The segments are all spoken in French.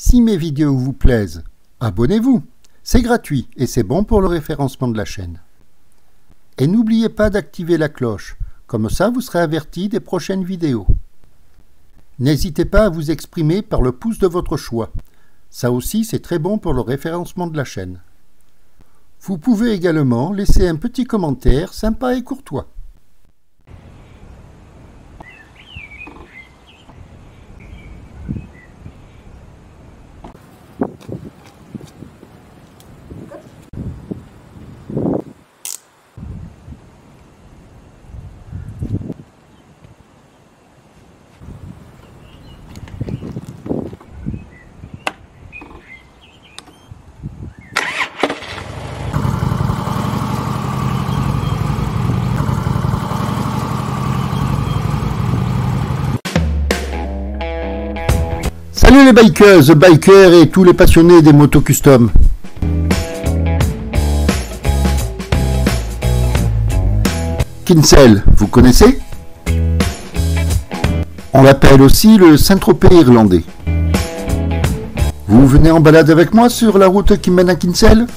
Si mes vidéos vous plaisent, abonnez-vous. C'est gratuit et c'est bon pour le référencement de la chaîne. Et n'oubliez pas d'activer la cloche, comme ça vous serez averti des prochaines vidéos. N'hésitez pas à vous exprimer par le pouce de votre choix. Ça aussi c'est très bon pour le référencement de la chaîne. Vous pouvez également laisser un petit commentaire sympa et courtois. Salut les bikeuses, bikers et tous les passionnés des motos custom. Kinsale, vous connaissez? On l'appelle aussi le Saint-Tropez irlandais. Vous venez en balade avec moi sur la route qui mène à Kinsale?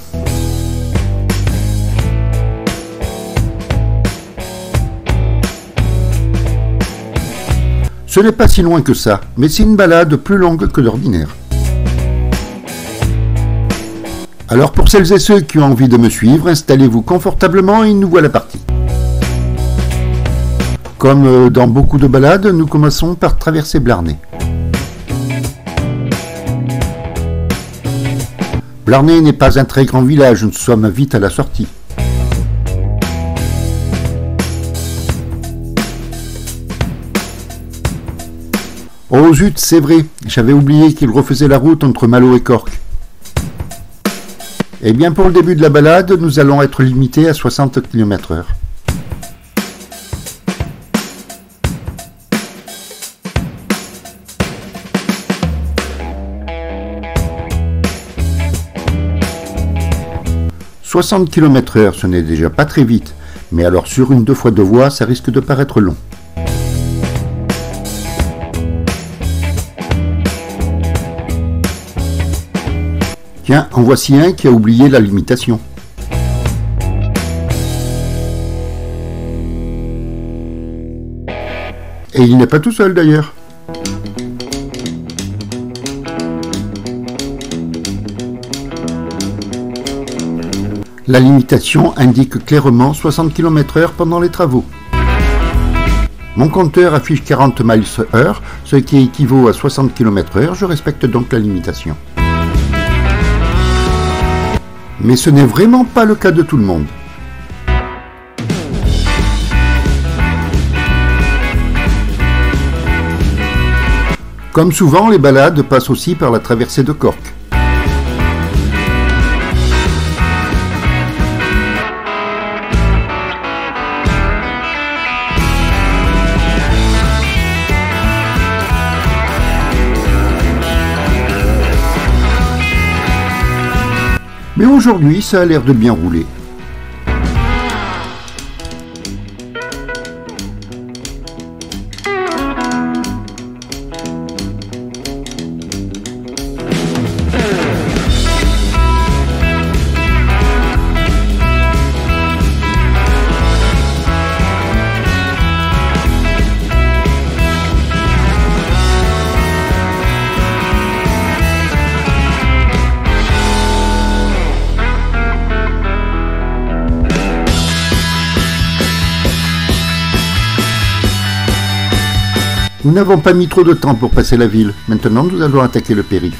Ce n'est pas si loin que ça, mais c'est une balade plus longue que d'ordinaire. Alors pour celles et ceux qui ont envie de me suivre, installez-vous confortablement et nous voilà partis. Comme dans beaucoup de balades, nous commençons par traverser Blarney. Blarney n'est pas un très grand village, nous sommes vite à la sortie. Oh zut, c'est vrai, j'avais oublié qu'il refaisait la route entre Malo et Cork. Eh bien pour le début de la balade, nous allons être limités à 60 km/h. « 60 km/h, ce n'est déjà pas très vite, mais alors sur une 2x2 voies, ça risque de paraître long. Tiens, en voici un qui a oublié la limitation. Et il n'est pas tout seul d'ailleurs. La limitation indique clairement 60 km/h pendant les travaux. Mon compteur affiche 40 miles/h, ce qui équivaut à 60 km/h, je respecte donc la limitation. Mais ce n'est vraiment pas le cas de tout le monde. Comme souvent, les balades passent aussi par la traversée de Cork. Mais aujourd'hui, ça a l'air de bien rouler. Nous n'avons pas mis trop de temps pour passer la ville. Maintenant, nous allons attaquer le périph'.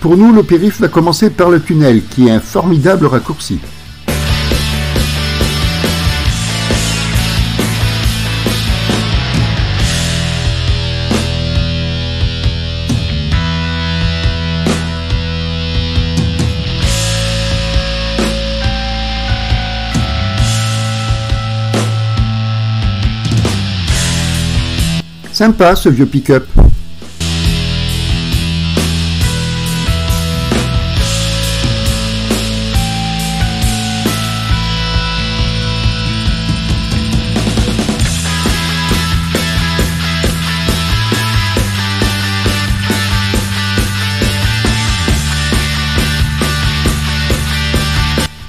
Pour nous, le périph' va commencer par le tunnel, qui est un formidable raccourci. Sympa ce vieux pick-up.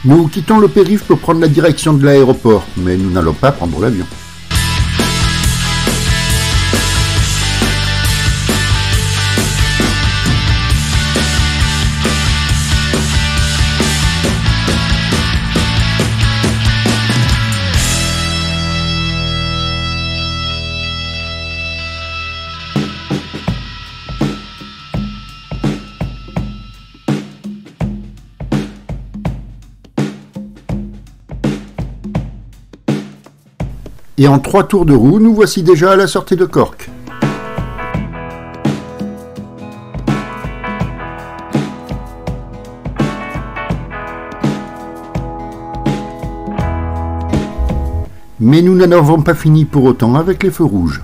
Nous quittons le périph' pour prendre la direction de l'aéroport, mais nous n'allons pas prendre l'avion. Et en 3 tours de roue, nous voici déjà à la sortie de Cork. Mais nous n'en avons pas fini pour autant avec les feux rouges.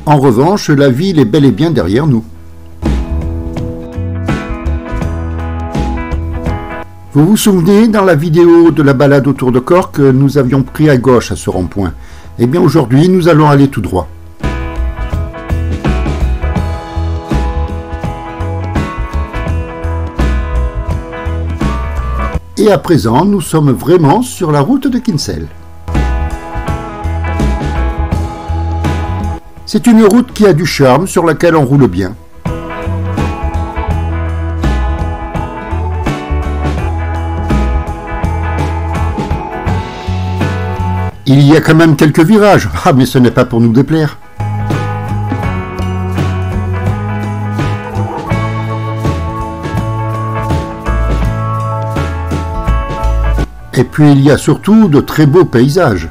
En revanche, la ville est bel et bien derrière nous. Vous vous souvenez, dans la vidéo de la balade autour de Cork, nous avions pris à gauche à ce rond-point. Eh bien aujourd'hui, nous allons aller tout droit. Et à présent, nous sommes vraiment sur la route de Kinsale. C'est une route qui a du charme, sur laquelle on roule bien. Il y a quand même quelques virages, mais ce n'est pas pour nous déplaire. Et puis il y a surtout de très beaux paysages.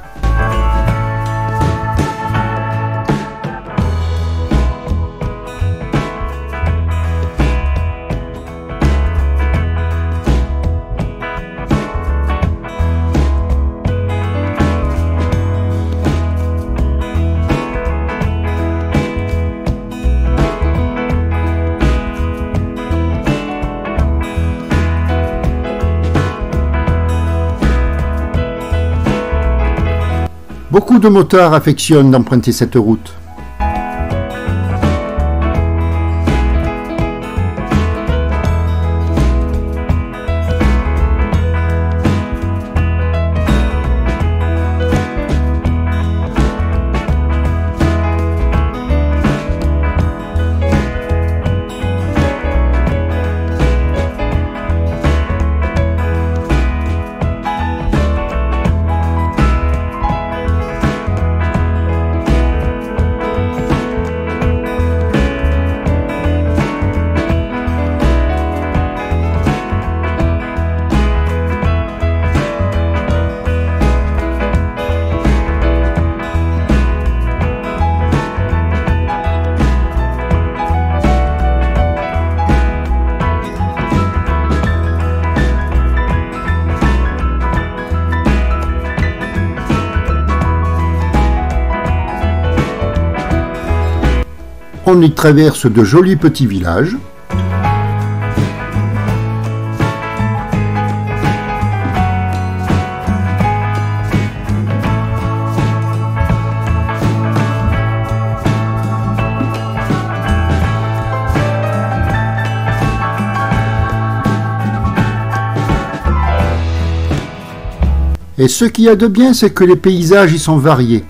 Beaucoup de motards affectionnent d'emprunter cette route. On y traverse de jolis petits villages. Et ce qu'il y a de bien, c'est que les paysages y sont variés.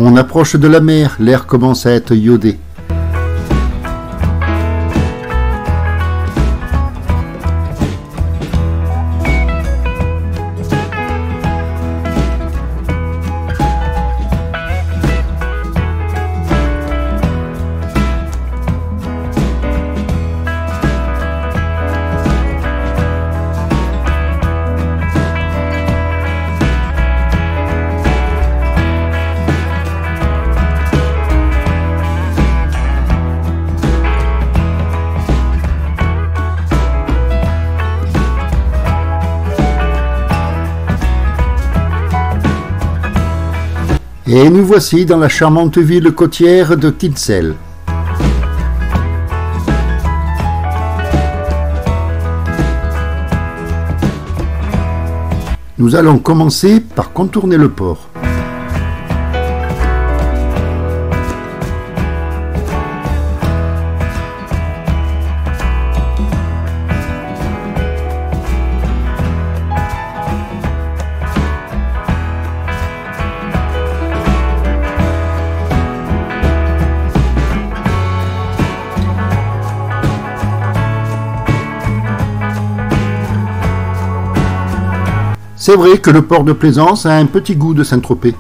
On approche de la mer, l'air commence à être iodé. Et nous voici dans la charmante ville côtière de Kinsale. Nous allons commencer par contourner le port. C'est vrai que le port de Plaisance a un petit goût de Saint-Tropez.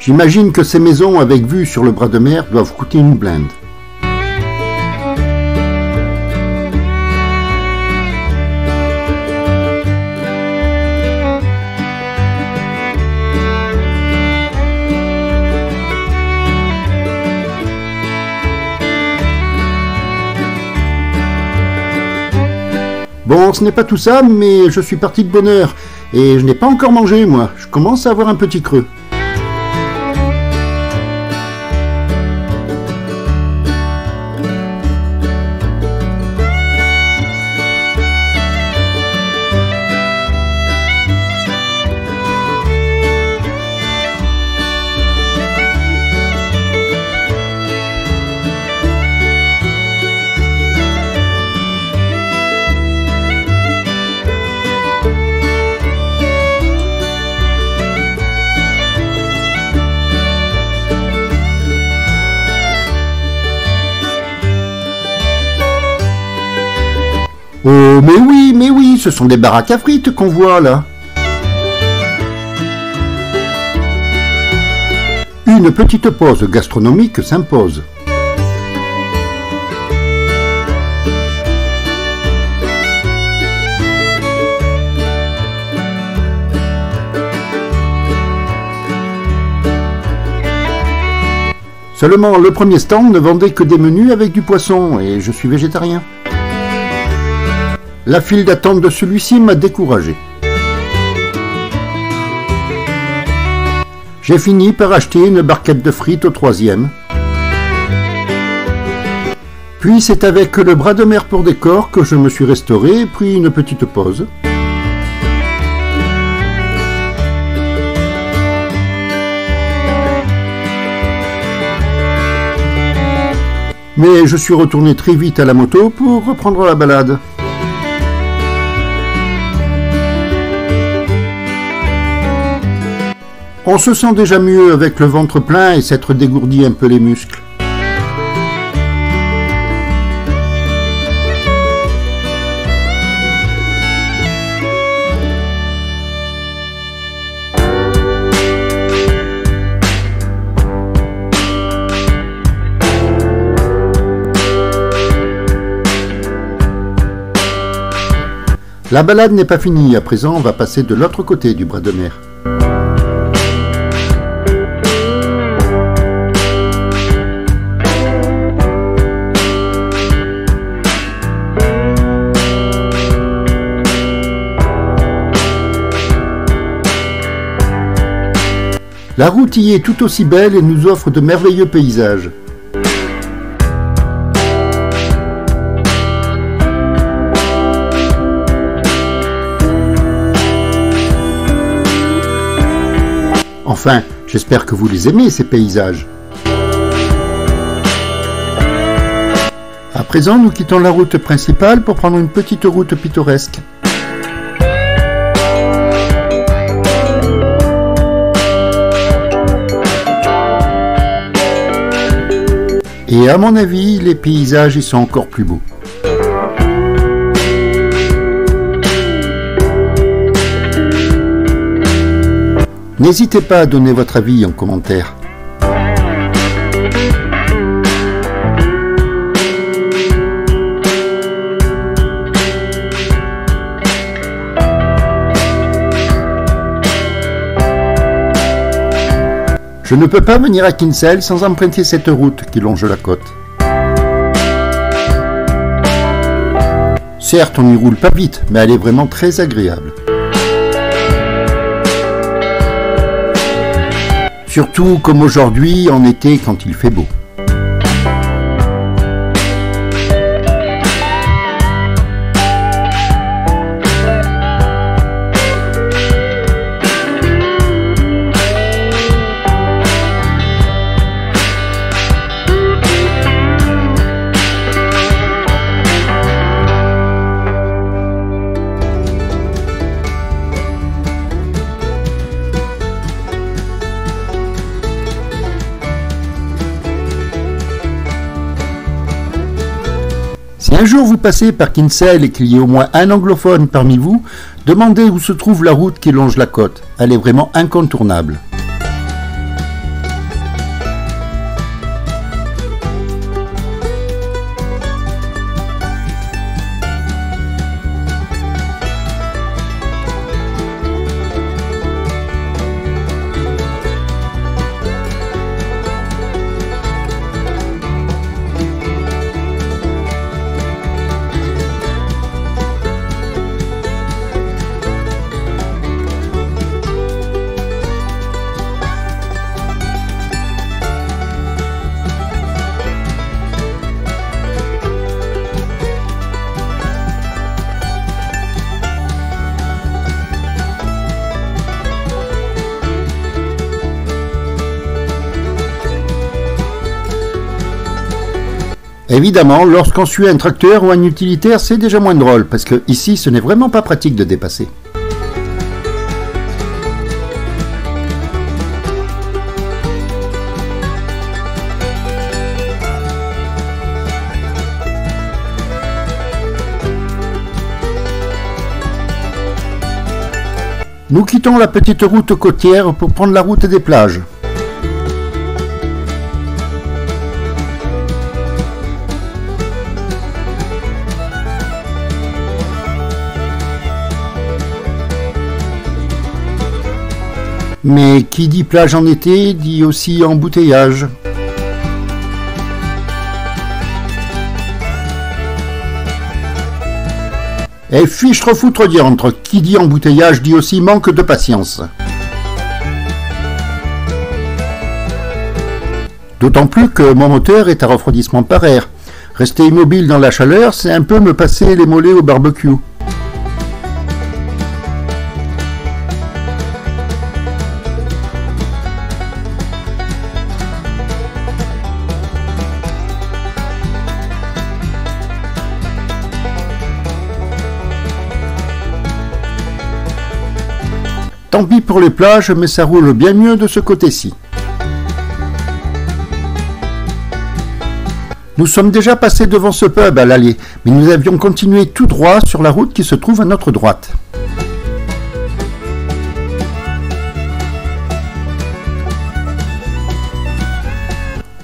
J'imagine que ces maisons avec vue sur le bras de mer doivent coûter une blinde. Bon, ce n'est pas tout ça, mais je suis parti de bonne heure et je n'ai pas encore mangé, moi. Je commence à avoir un petit creux. Oh, mais oui, ce sont des baraques à frites qu'on voit là. Une petite pause gastronomique s'impose. Seulement, le premier stand ne vendait que des menus avec du poisson, et je suis végétarien. La file d'attente de celui-ci m'a découragé. J'ai fini par acheter une barquette de frites au troisième. Puis c'est avec le bras de mer pour décor que je me suis restauré et pris une petite pause. Mais je suis retourné très vite à la moto pour reprendre la balade. On se sent déjà mieux avec le ventre plein et s'être dégourdi un peu les muscles. La balade n'est pas finie, à présent on va passer de l'autre côté du bras de mer. La route y est tout aussi belle et nous offre de merveilleux paysages. Enfin, j'espère que vous les aimez, ces paysages. À présent, nous quittons la route principale pour prendre une petite route pittoresque. Et à mon avis, les paysages y sont encore plus beaux. N'hésitez pas à donner votre avis en commentaire. Je ne peux pas venir à Kinsale sans emprunter cette route qui longe la côte. Certes, on n'y roule pas vite, mais elle est vraiment très agréable. Surtout comme aujourd'hui en été quand il fait beau. Si un jour vous passez par Kinsale et qu'il y ait au moins un anglophone parmi vous, demandez où se trouve la route qui longe la côte. Elle est vraiment incontournable. Évidemment, lorsqu'on suit un tracteur ou un utilitaire, c'est déjà moins drôle, parce que ici, ce n'est vraiment pas pratique de dépasser. Nous quittons la petite route côtière pour prendre la route des plages. Mais qui dit plage en été, dit aussi embouteillage. Et fiche refoutre diantre, qui dit embouteillage dit aussi manque de patience. D'autant plus que mon moteur est à refroidissement par air. Rester immobile dans la chaleur, c'est un peu me passer les mollets au barbecue. Tant pis pour les plages, mais ça roule bien mieux de ce côté-ci. Nous sommes déjà passés devant ce pub à l'aller, mais nous avions continué tout droit sur la route qui se trouve à notre droite.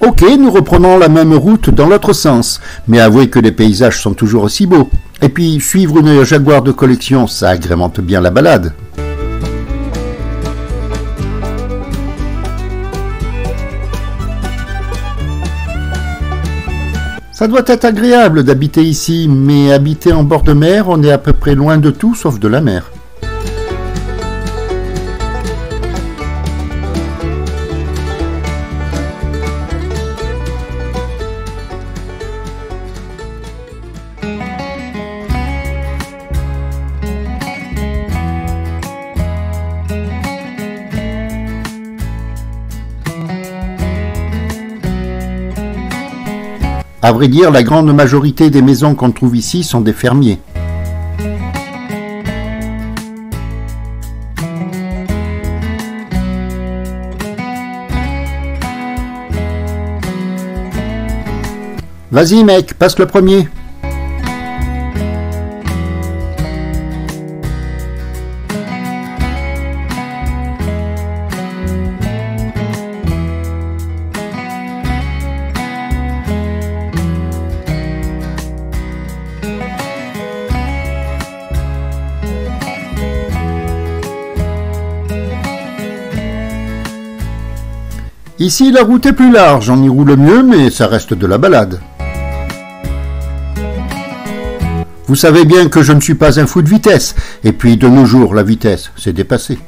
Ok, nous reprenons la même route dans l'autre sens, mais avouez que les paysages sont toujours aussi beaux. Et puis, suivre une Jaguar de collection, ça agrémente bien la balade. Ça doit être agréable d'habiter ici, mais habiter en bord de mer, on est à peu près loin de tout sauf de la mer. À vrai dire, la grande majorité des maisons qu'on trouve ici sont des fermiers. Vas-y mec, passe le premier. Ici, la route est plus large, on y roule mieux, mais ça reste de la balade. Vous savez bien que je ne suis pas un fou de vitesse, et puis de nos jours, la vitesse, c'est dépassé.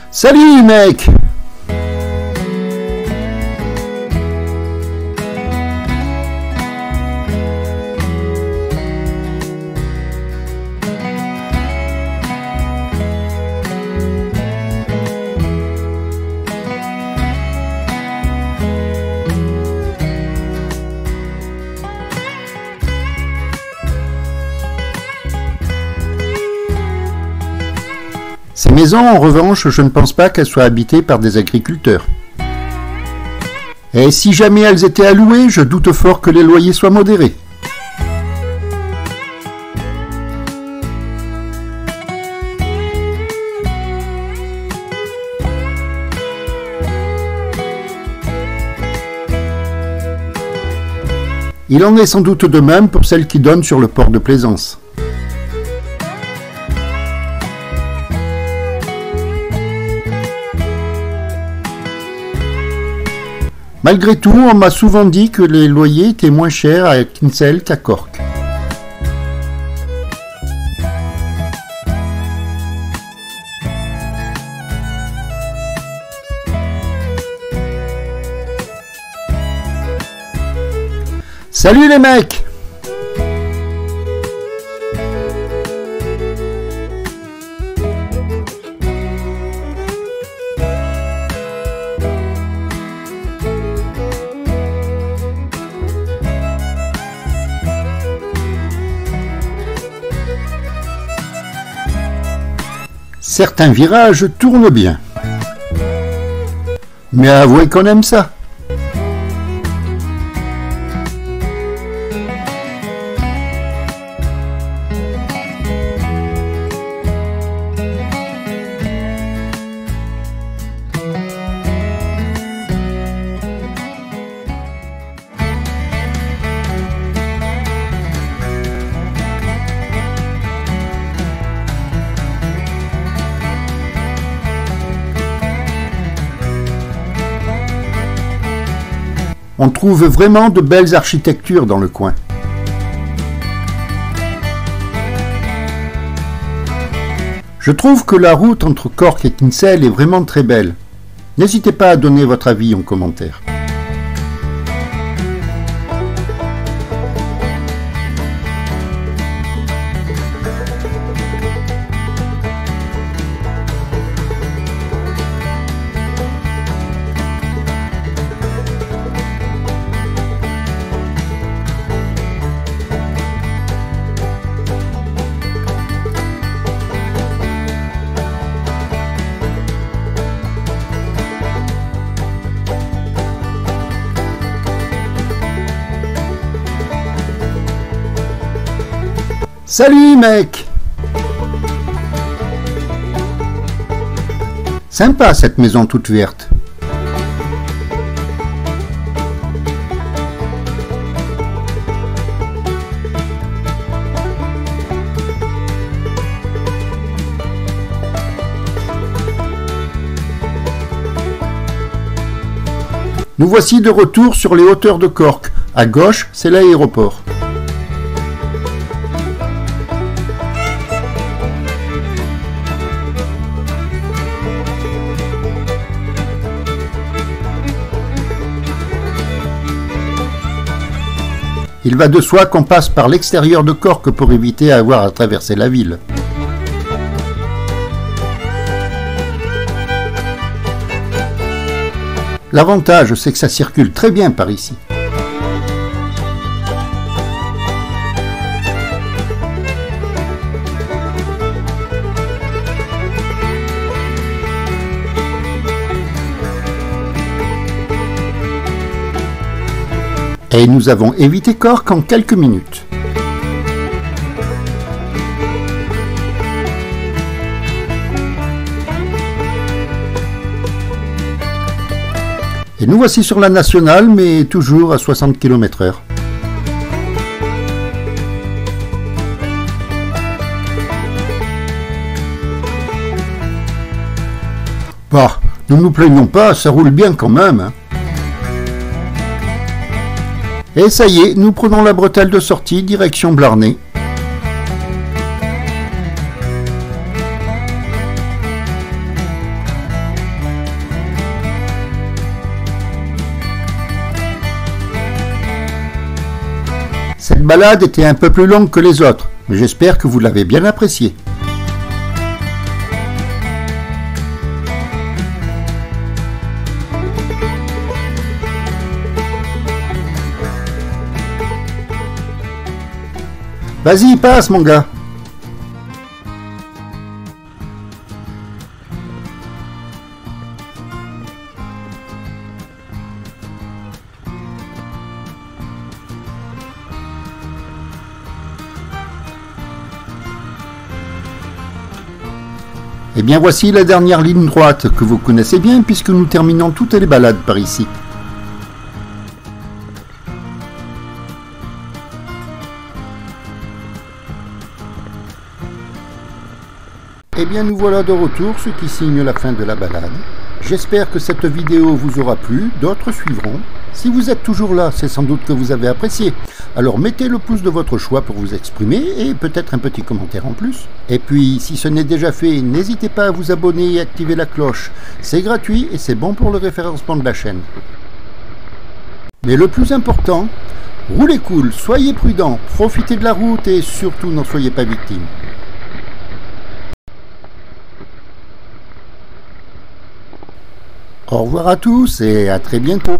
Salut, mec! Ces maisons, en revanche, je ne pense pas qu'elles soient habitées par des agriculteurs. Et si jamais elles étaient à louer, je doute fort que les loyers soient modérés. Il en est sans doute de même pour celles qui donnent sur le port de Plaisance. Malgré tout, on m'a souvent dit que les loyers étaient moins chers à Kinsale qu'à Cork. Salut les mecs! Certains virages tournent bien. Mais avouez qu'on aime ça. On trouve vraiment de belles architectures dans le coin. Je trouve que la route entre Cork et Kinsale est vraiment très belle. N'hésitez pas à donner votre avis en commentaire. Salut mec! Sympa cette maison toute verte. Nous voici de retour sur les hauteurs de Cork. À gauche, c'est l'aéroport. Il va de soi qu'on passe par l'extérieur de Cork pour éviter à avoir à traverser la ville. L'avantage, c'est que ça circule très bien par ici. Et nous avons évité Cork en quelques minutes. Et nous voici sur la nationale, mais toujours à 60 km/h. Bah, ne nous plaignons pas, ça roule bien quand même. Hein. Et ça y est, nous prenons la bretelle de sortie, direction Blarney. Cette balade était un peu plus longue que les autres, mais j'espère que vous l'avez bien appréciée. Vas-y, passe mon gars. Et bien voici la dernière ligne droite que vous connaissez bien puisque nous terminons toutes les balades par ici. Et bien nous voilà de retour, ce qui signe la fin de la balade. J'espère que cette vidéo vous aura plu, d'autres suivront. Si vous êtes toujours là, c'est sans doute que vous avez apprécié. Alors mettez le pouce de votre choix pour vous exprimer et peut-être un petit commentaire en plus. Et puis, si ce n'est déjà fait, n'hésitez pas à vous abonner et activer la cloche. C'est gratuit et c'est bon pour le référencement de la chaîne. Mais le plus important, roulez cool, soyez prudents, profitez de la route et surtout n'en soyez pas victime. Au revoir à tous et à très bientôt.